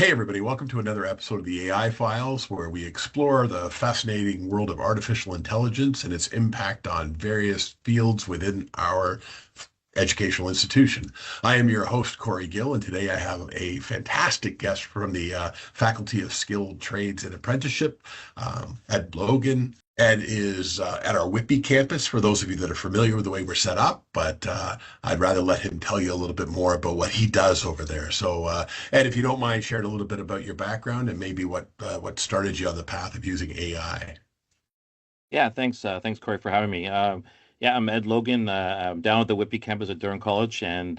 Hey, everybody, welcome to another episode of the AI Files, where we explore the fascinating world of artificial intelligence and its impact on various fields within our educational institution. I am your host, Corey Gill, and today I have a fantastic guest from the Faculty of Skilled Trades and Apprenticeship, Ed Logan. Ed is at our Whitby campus, for those of you that are familiar with the way we're set up, but I'd rather let him tell you a little bit more about what he does over there. So, Ed, if you don't mind sharing a little bit about your background and maybe what started you on the path of using AI. Yeah, thanks Corey for having me. Yeah, I'm Ed Logan. I'm down at the Whitby campus at Durham College, and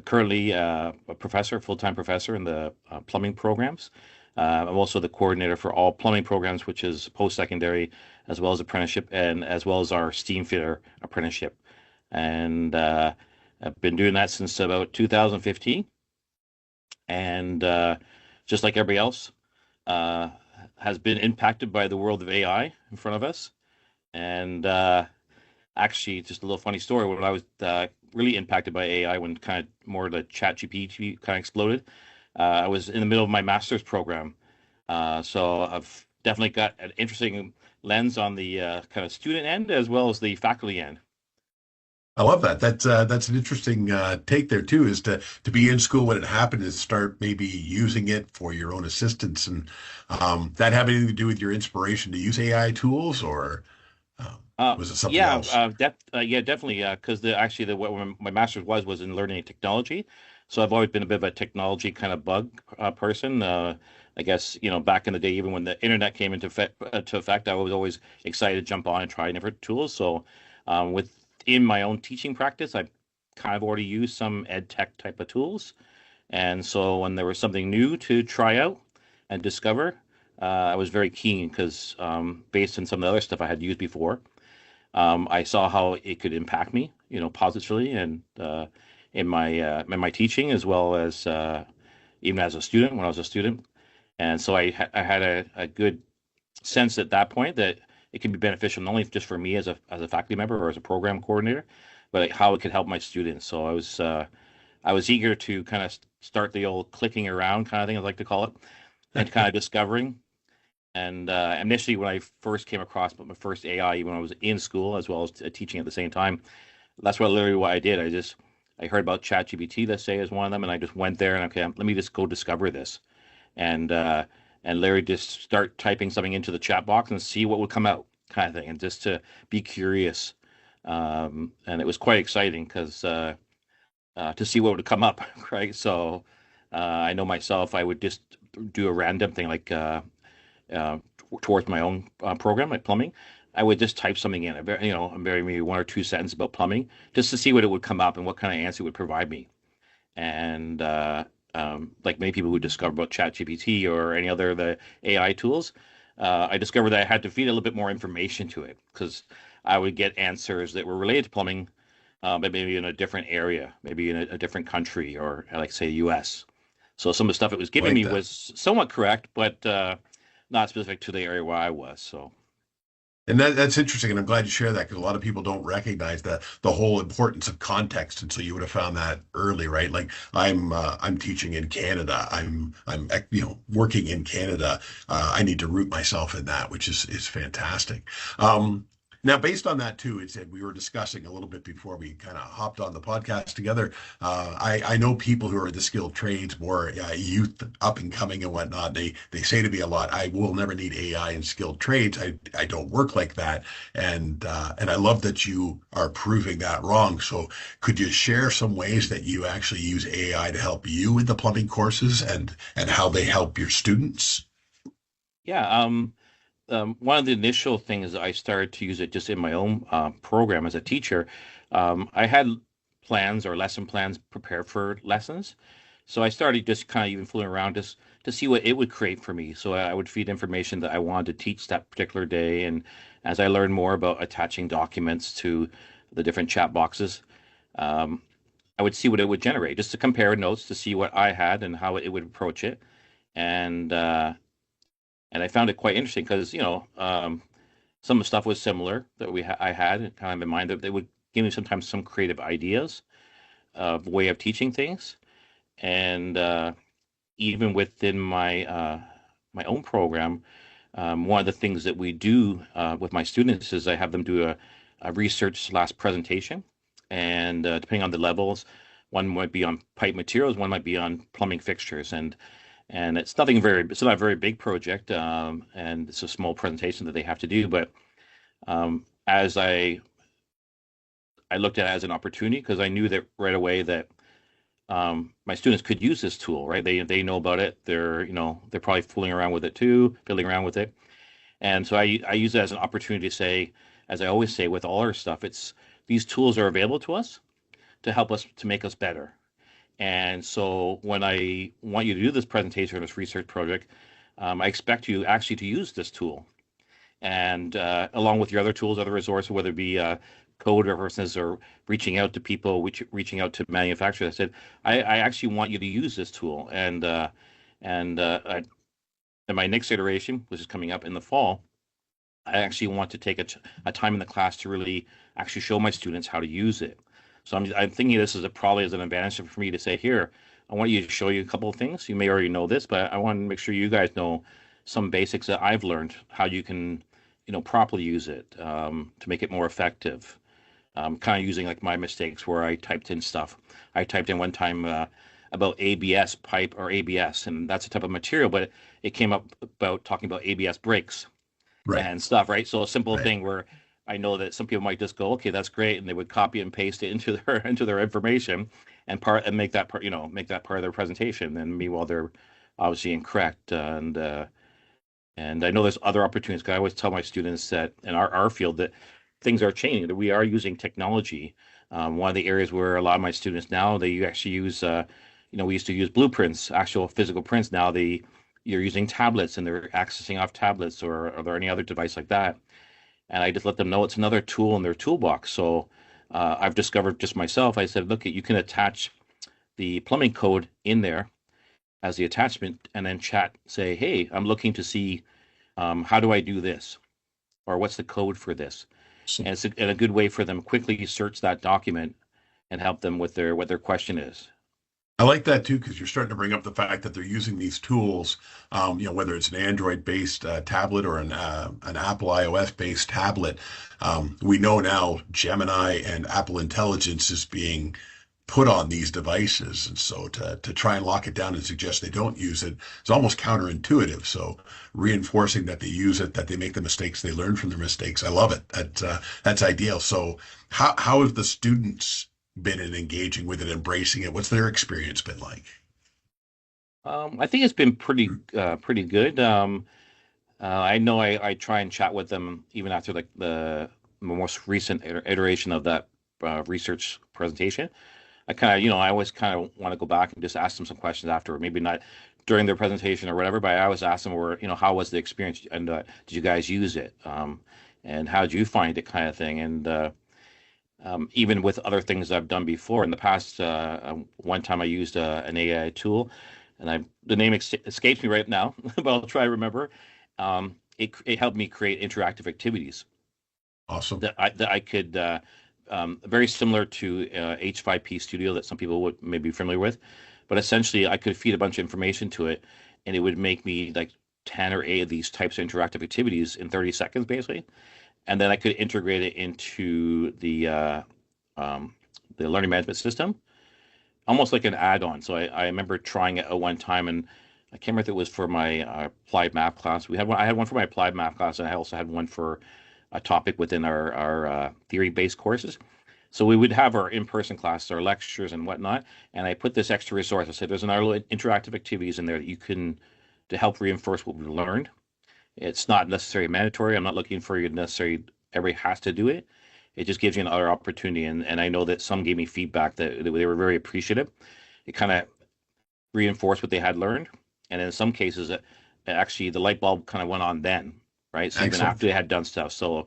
currently a professor, full-time professor in the plumbing programs. I'm also the coordinator for all plumbing programs, which is post-secondary, as well as apprenticeship, and as well as our steam fitter apprenticeship. And I've been doing that since about 2015, and just like everybody else, uh, has been impacted by the world of AI in front of us. And actually, just a little funny story. When I was really impacted by AI, when kind of more the chat GPT kind of exploded, I was in the middle of my master's program. So I've definitely got an interesting lens on the kind of student end as well as the faculty end. I love that. That's an interesting take there too, is to be in school when it happened and start maybe using it for your own assistance, and that have anything to do with your inspiration to use AI tools, or was it something Yeah, else? yeah, definitely. Because the what my master's was in learning and technology, so I've always been a bit of a technology kind of bug person. I guess back in the day, even when the internet came to effect, I was always excited to jump on and try different tools. So, within my own teaching practice, I kind of already used some ed tech type of tools, and so when there was something new to try out and discover, I was very keen because based on some of the other stuff I had used before. I saw how it could impact me, positively, and in my teaching as well as even as a student when I was a student. And so I had a good sense at that point that it can be beneficial not only just for me as a faculty member or as a program coordinator, but like how it could help my students. So I was eager to kind of start the old clicking around kind of thing, I like to call it, and kind of discovering. And initially, when I first came across my first AI, when I was in school as well as teaching at the same time, that's what I did. I heard about ChatGPT, let's say, as one of them, and I just went there and okay, let me just go discover this, and Larry just start typing something into the chat box and see what would come out, kind of thing, and just to be curious. And it was quite exciting because to see what would come up, right? So I know myself, I would just do a random thing like. Uh, Towards my own program, like plumbing, I would just type something in, a very maybe one or two sentences about plumbing, just to see what it would come up and what kind of answer it would provide me. And like many people who discover about ChatGPT or any other of the AI tools, I discovered that I had to feed a little bit more information to it because I would get answers that were related to plumbing, but maybe in a different area, maybe in a different country, or like say U.S. So some of the stuff it was giving Like me that. was somewhat correct, but not specific to the area where I was. So And that's interesting, and I'm glad you share that because a lot of people don't recognize the whole importance of context, and so you would have found that early, right? Like I'm teaching in Canada, I'm working in Canada. I need to root myself in that, which is fantastic. Um, Now, based on that too, it said we were discussing a little bit before we kind of hopped on the podcast together. I know people who are in the skilled trades, more youth up and coming and whatnot. They say to me a lot, "I will never need AI in skilled trades. I don't work like that." And I love that you are proving that wrong. So could you share some ways that you actually use AI to help you in the plumbing courses and how they help your students? yeah, one of the initial things I started to use it just in my own program as a teacher. I had plans or lesson plans prepared for lessons. So I started just kind of even fooling around just to see what it would create for me. So I would feed information that I wanted to teach that particular day. And as I learned more about attaching documents to the different chat boxes, um, I would see what it would generate just to compare notes to see what I had and how it would approach it. And I found it quite interesting because some of the stuff was similar that I had kind of in mind that they would give me sometimes some creative ideas of way of teaching things, and even within my own program, one of the things that we do with my students is I have them do a research slash presentation, and depending on the levels, one might be on pipe materials, one might be on plumbing fixtures, and it's not a very big project, and it's a small presentation that they have to do, but as I looked at it as an opportunity because I knew that right away that my students could use this tool, right? They know about it. They're probably fooling around with it too, fiddling around with it. And so I use it as an opportunity to say, as I always say with all our stuff, it's these tools are available to us to help us to make us better. And so when I want you to do this presentation or this research project, I expect you actually to use this tool and along with your other tools, other resources, whether it be code references or reaching out to people, reaching out to manufacturers. I said, I actually want you to use this tool, and in my next iteration, which is coming up in the fall, I actually want to take a time in the class to really actually show my students how to use it. So I'm thinking this is probably as an advantage for me to say, here, I want you to show you a couple of things. You may already know this, but I want to make sure you guys know some basics that I've learned, how you can, properly use it to make it more effective. Kind of using like my mistakes where I typed in stuff. I typed in one time about ABS pipe or ABS, and that's a type of material, but it came up about talking about ABS brakes Right. and stuff, right? So a simple Right. thing where I know that some people might just go, okay, that's great, and they would copy and paste it into their into their information and make that part, make that part of their presentation. And meanwhile, they're obviously incorrect. And I know there's other opportunities because I always tell my students that in our field that things are changing, that we are using technology. One of the areas where a lot of my students now, they actually use, we used to use blueprints, actual physical prints. Now you're using tablets and they're accessing off tablets or are there any other device like that? And I just let them know it's another tool in their toolbox. So I've discovered just myself, I said, look, you can attach the plumbing code in there as the attachment and then chat, say, hey, I'm looking to see how do I do this? Or what's the code for this? So And it's a good way for them quickly search that document and help them with what their question is. I like that too, because you're starting to bring up the fact that they're using these tools, whether it's an Android-based tablet or an Apple iOS-based tablet. We know now Gemini and Apple Intelligence is being put on these devices. And so to try and lock it down and suggest they don't use it is almost counterintuitive. So reinforcing that they use it, that they make the mistakes, they learn from their mistakes. I love it. That's ideal. So how have the students been in engaging with it, embracing it? What's their experience been like? I think it's been pretty good. I know I try and chat with them even after like the most recent iteration of that research presentation. I kind of, I always kind of want to go back and just ask them some questions after, maybe not during their presentation or whatever, but I always ask them, where, how was the experience and did you guys use it? And how did you find it, kind of thing? And even with other things I've done before in the past, one time I used an AI tool, and the name escapes me right now, but I'll try to remember. It helped me create interactive activities Awesome. that I could very similar to H5P Studio that some people would maybe be familiar with, but essentially I could feed a bunch of information to it, and it would make me like 10 or 8 of these types of interactive activities in 30 seconds, basically, and then I could integrate it into the learning management system, almost like an add-on. So I remember trying it at one time, and I can't remember if it was for my applied math class. I had one for my applied math class, and I also had one for a topic within our theory-based courses. So we would have our in-person classes, our lectures and whatnot, and I put this extra resource. I said, there's another interactive activities in there that you can to help reinforce what we learned. It's not necessarily mandatory. I'm not looking for you to necessarily everybody has to do it. It just gives you another opportunity. And I know that some gave me feedback that they were very appreciative. It kind of reinforced what they had learned. And in some cases, actually the light bulb kind of went on then, right? So even Excellent. after they had done stuff. So,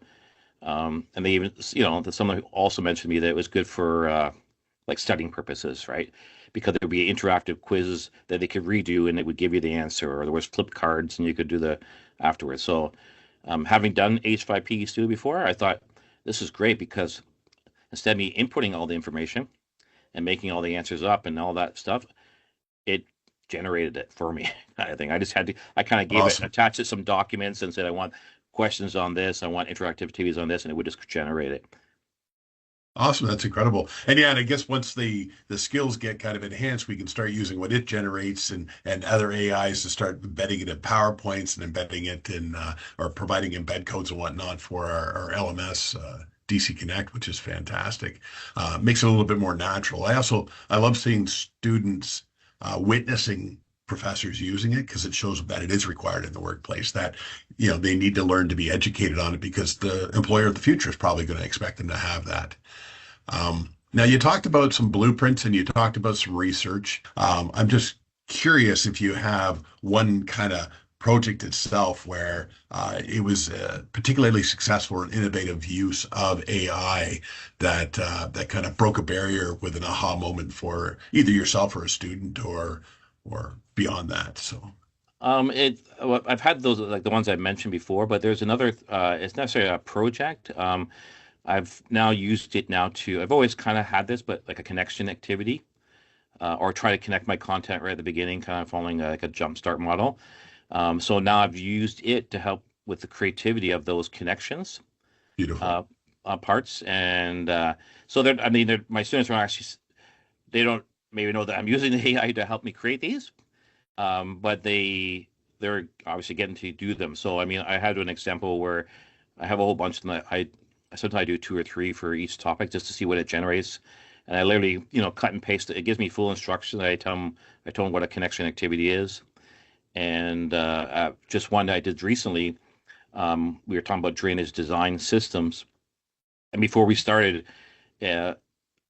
and they even, someone also mentioned to me that it was good for like studying purposes, right? Because there would be interactive quizzes that they could redo and it would give you the answer, or there was flip cards and you could do the afterwards. So, having done H5P Studio before, I thought this is great because instead of me inputting all the information and making all the answers up and all that stuff, it generated it for me, kind of thing. I kind of gave it, Awesome. attached it some documents and said, I want questions on this, I want interactive activities on this, and it would just generate it. Awesome. That's incredible. And yeah, and I guess once the skills get kind of enhanced, we can start using what it generates and other AIs to start embedding it in PowerPoints and embedding it in or providing embed codes and whatnot for our LMS DC Connect, which is fantastic. Makes it a little bit more natural. I love seeing students witnessing professors using it because it shows that it is required in the workplace that they need to learn to be educated on it because the employer of the future is probably going to expect them to have that. Now, you talked about some blueprints and you talked about some research. I'm just curious if you have one kind of project itself where it was particularly successful or innovative use of AI that kind of broke a barrier with an aha moment for either yourself or a student or beyond that. So, Well, I've had those like the ones I mentioned before, but there's another. It's not necessarily a project. I've now used it now to. I've always kind of had this, but like a connection activity, or try to connect my content right at the beginning, kind of following like a jumpstart model. So now I've used it to help with the creativity of those connections beautiful. uh, parts, and so they're. I mean, my students are actually they don't maybe know that I'm using the AI to help me create these, but they're obviously getting to do them. So I mean, I had an example where I have a whole bunch, and I sometimes I do two or three for each topic just to see what it generates, and I literally cut and paste it. It gives me full instructions. I tell them what a connection activity is, and just one that I did recently. We were talking about drainage design systems, and before we started, uh,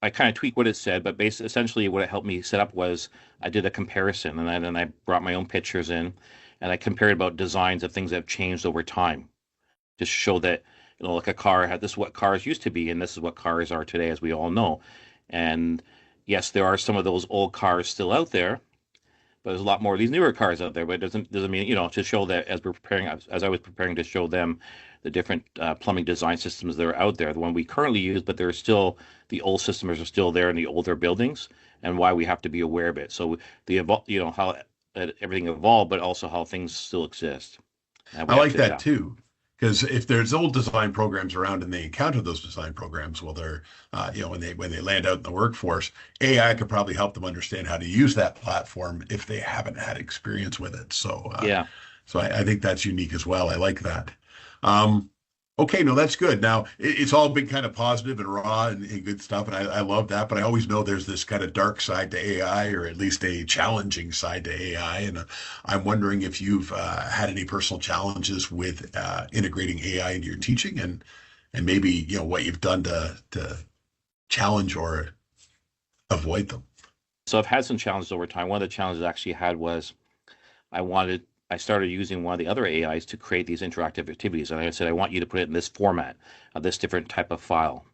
I kind of tweaked what it said, but basically, essentially, what it helped me set up was I did a comparison, and then I brought my own pictures in, and I compared about designs of things that have changed over time to show that like a car had this is what cars used to be, and this is what cars are today, as we all know. And yes, there are some of those old cars still out there, but there's a lot more of these newer cars out there. But it doesn't mean to show that as we're preparing as I was preparing to show them the different plumbing design systems that are out there, the one we currently use, but there's still the old systems are still there in the older buildings, and why we have to be aware of it. So how everything evolved, but also how things still exist, and we I have like to that adapt. too. Because if there's old design programs around and they encounter those design programs, well, they're when they land out in the workforce, AI could probably help them understand how to use that platform if they haven't had experience with it. Yeah. So I think that's unique as well. I like that. Um, okay, no, that's good. Now it's all been kind of positive and raw and good stuff, and I love that. But I always know there's this kind of dark side to AI, or at least a challenging side to AI. And I'm wondering if you've had any personal challenges with integrating AI into your teaching, and maybe what you've done to challenge or avoid them. So I've had some challenges over time. One of the challenges I actually had was I wanted I started using one of the other AIs to create these interactive activities, and I said I want you to put it in this format, this different type of file.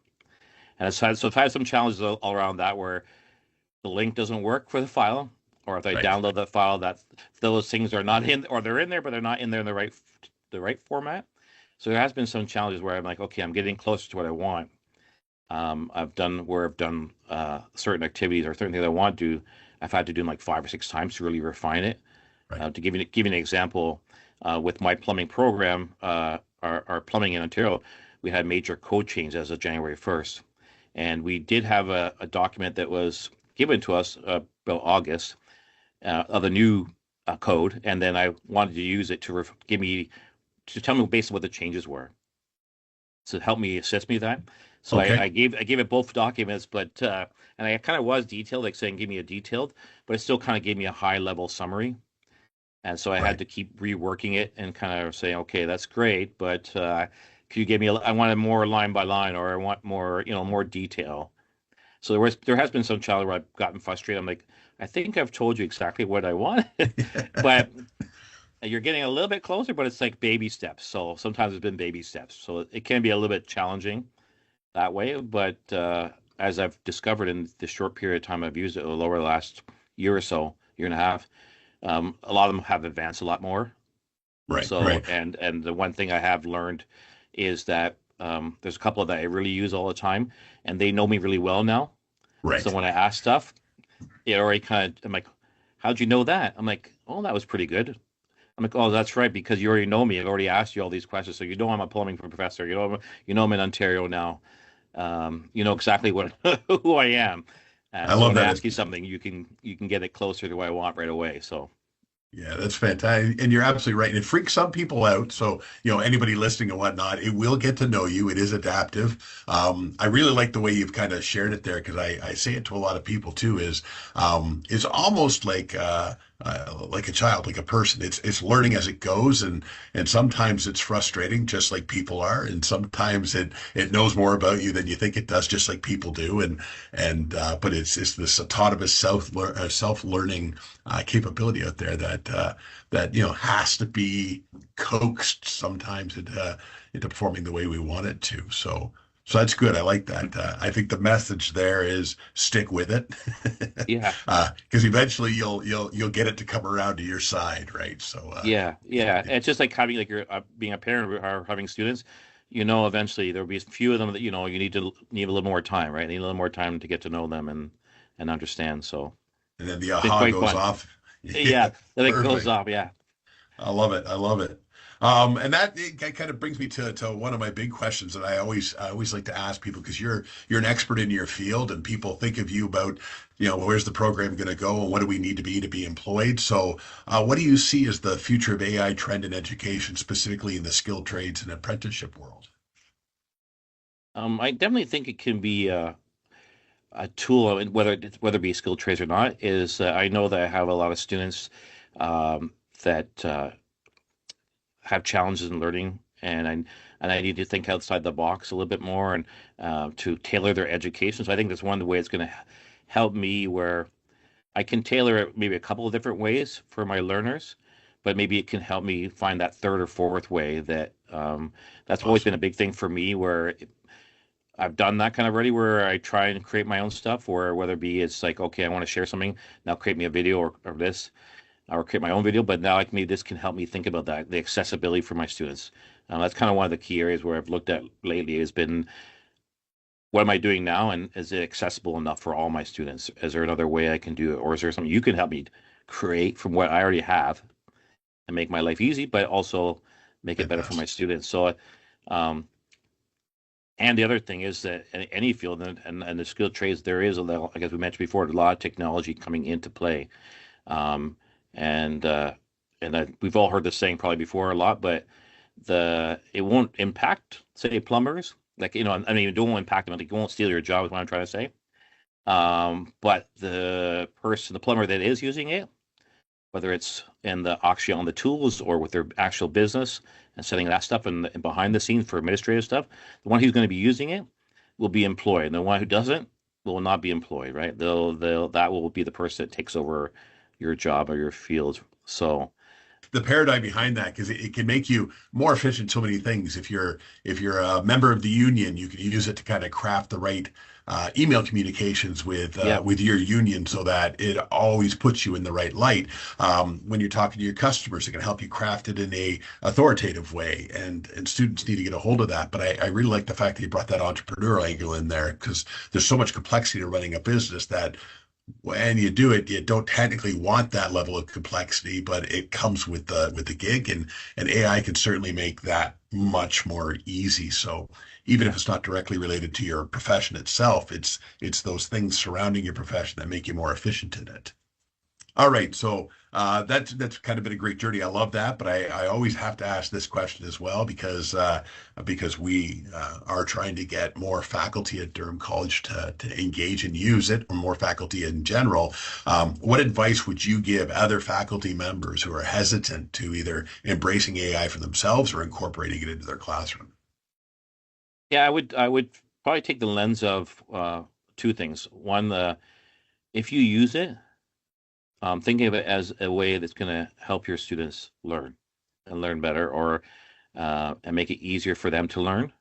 And I've had some challenges all around that where the link doesn't work for the file, or if I Right. download the file, that those things are not in, or they're in there, but they're not in there in the right format. So there has been some challenges where I'm like, okay, I'm getting closer to what I want. I've done certain activities or certain things I want to do. I've had to do them like 5 or 6 times to really refine it. Right. To give you an example, with my plumbing program, our plumbing in Ontario, we had major code change as of January 1st. And we did have a document that was given to us about August of the new code. And then I wanted to use it to to tell me basically what the changes were. So help me assist me that. So Okay. I gave it both documents, but and I kind of was detailed, like saying give me a detailed, but it still kind of gave me a high level summary. And so I had Right. to keep reworking it and kind of saying, okay, that's great, but could you give me I wanted more line by line, or I want more, more detail. So there has been some challenge where I've gotten frustrated. I'm like, I think I've told you exactly what I want, but you're getting a little bit closer, but it's like baby steps. So sometimes it's been baby steps. So it can be a little bit challenging that way. But as I've discovered in the short period of time I've used it, over the last year or so, year and a half, a lot of them have advanced a lot more. Right. So, Right. and the one thing I have learned is that there's a couple that I really use all the time, and they know me really well now. So Right. when I ask stuff, it already kind of I'm like, how'd you know that? I'm like, oh, that was pretty good. I'm like, oh, that's right, because you already know me. I've already asked you all these questions, so you know I'm a plumbing professor. You know I'm in Ontario now. You know exactly what who I am. I So love when I that. ask you something, you can get it closer to what I want right away. So Yeah, that's fantastic. And you're absolutely right. And it freaks some people out. So, anybody listening and whatnot, it will get to know you. It is adaptive. I really like the way you've kind of shared it there because I say it to a lot of people too, is almost like a child, like a person. It's learning as it goes. And sometimes it's frustrating, just like people are. And sometimes it knows more about you than you think it does, just like people do. But it's this autonomous self-learning capability out there that has to be coaxed sometimes into performing the way we want it to. So that's good. I like that. I think the message there is stick with it, yeah, because eventually you'll get it to come around to your side, right? So yeah. It's just like having like you're being a parent or having students. Eventually there'll be a few of them that you need a little more time, right? Need a little more time to get to know them and understand. So and then the it's been aha quite goes fun. off. Yeah, Yeah, then it goes perfect. off. Yeah. I love it. I love it. And that it kind of brings me to one of my big questions that I always like to ask people because you're an expert in your field and people think of you about, where's the program going to go and what do we need to be employed. So, what do you see as the future of AI trend in education, specifically in the skilled trades and apprenticeship world? I definitely think it can be a tool, I mean, whether it be skilled trades or not. Is I know that I have a lot of students that have challenges in learning, and I need to think outside the box a little bit more and to tailor their education. So I think that's one of the ways it's going to help me where I can tailor it maybe a couple of different ways for my learners, but maybe it can help me find that third or fourth way that's always been Awesome. a big thing for me where I've done that kind of already where I try and create my own stuff, or whether it be it's like, okay, I want to share something, now create me a video or this, or create my own video. But now like maybe this can help me think about that, the accessibility for my students. That's kind of one of the key areas where I've looked at lately has been what am I doing now, and is it accessible enough for all my students? Is there another way I can do it, or is there something you can help me create from what I already have and make my life easy, but also make it better for my Fantastic. students? So, um, and the other thing is that in any field and the skilled trades, there is a little, like as we mentioned before, a lot of technology coming into play. Um, and that we've all heard this saying probably before a lot, but it won't impact, say, plumbers. Like, I mean, it won't impact them. Like, it won't steal your job, is what I'm trying to say. But the plumber that is using it, whether it's in the actually on the tools or with their actual business and setting that stuff and behind the scenes for administrative stuff, the one who's going to be using it will be employed. And the one who doesn't will not be employed, right? That will be the person that takes over your job or your field. So, The paradigm behind that because it can make you more efficient in so many things. If you're a member of the union, you can use it to kind of craft the right email communications yeah, with your union so that it always puts you in the right light. When you're talking to your customers, it can help you craft it in a authoritative way, and students need to get a hold of that. But I really like the fact that you brought that entrepreneurial angle in there because there's so much complexity to running a business that when you do it, you don't technically want that level of complexity, but it comes with the gig, and AI can certainly make that much more easy. So even if yeah. it's not directly related to your profession itself, it's those things surrounding your profession that make you more efficient in it. All right, so that's kind of been a great journey. I love that, but I always have to ask this question as well because we are trying to get more faculty at Durham College to engage and use it, or more faculty in general. What advice would you give other faculty members who are hesitant to either embracing AI for themselves or incorporating it into their classroom? Yeah, I would probably take the lens of two things. One, if you use it, thinking of it as a way that's going to help your students learn and learn better, or and make it easier for them to learn,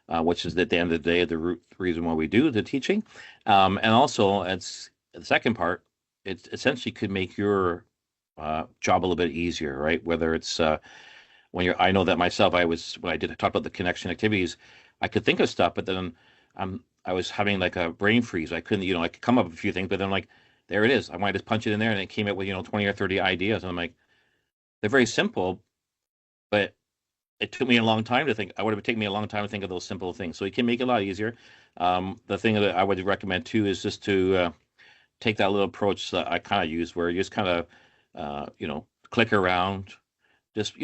which is at the end of the day the root reason why we do the teaching. And also, it's the second part. It essentially could make your job a little bit easier, right? Whether it's I know that myself. When I did talk about the connection activities, I could think of stuff, but then I was having like a brain freeze. I couldn't, I could come up with a few things, but then like there it is. I might just punch it in there and it came out with, 20 or 30 ideas. And I'm like, they're very simple, but it took me a long time to think. I would have taken me a long time to think of those simple things. So it can make it a lot easier. The thing that I would recommend too is just to take that little approach that I kind of use, where you just kind of, click around, just,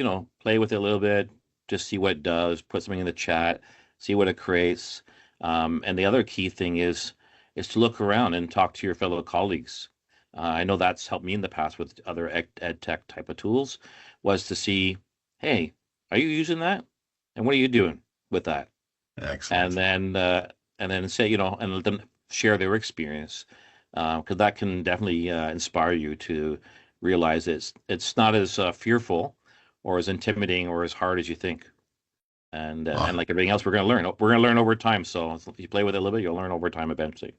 play with it a little bit, just see what it does, put something in the chat, see what it creates. And the other key thing is to look around and talk to your fellow colleagues. I know that's helped me in the past with other ed tech type of tools, was to see, hey, are you using that? And what are you doing with that? And Excellent. then say, and let them share their experience, because that can definitely inspire you to realize it's not as fearful or as intimidating or as hard as you think. And Aw- like everything else, we're going to learn. We're going to learn over time. So if you play with it a little bit, you'll learn over time eventually.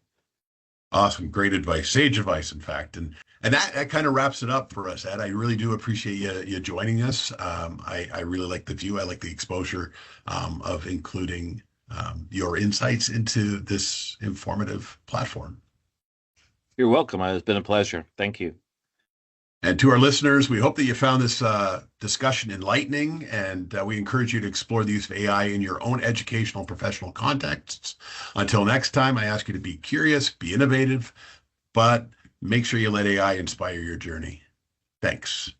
Awesome. Great advice. Sage advice, in fact. And that kind of wraps it up for us, Ed. I really do appreciate you joining us. I really like the view. I like the exposure of including your insights into this informative platform. You're welcome. It's been a pleasure. Thank you. And to our listeners, we hope that you found this discussion enlightening, and we encourage you to explore the use of AI in your own educational and professional contexts. Until next time, I ask you to be curious, be innovative, but make sure you let AI inspire your journey. Thanks.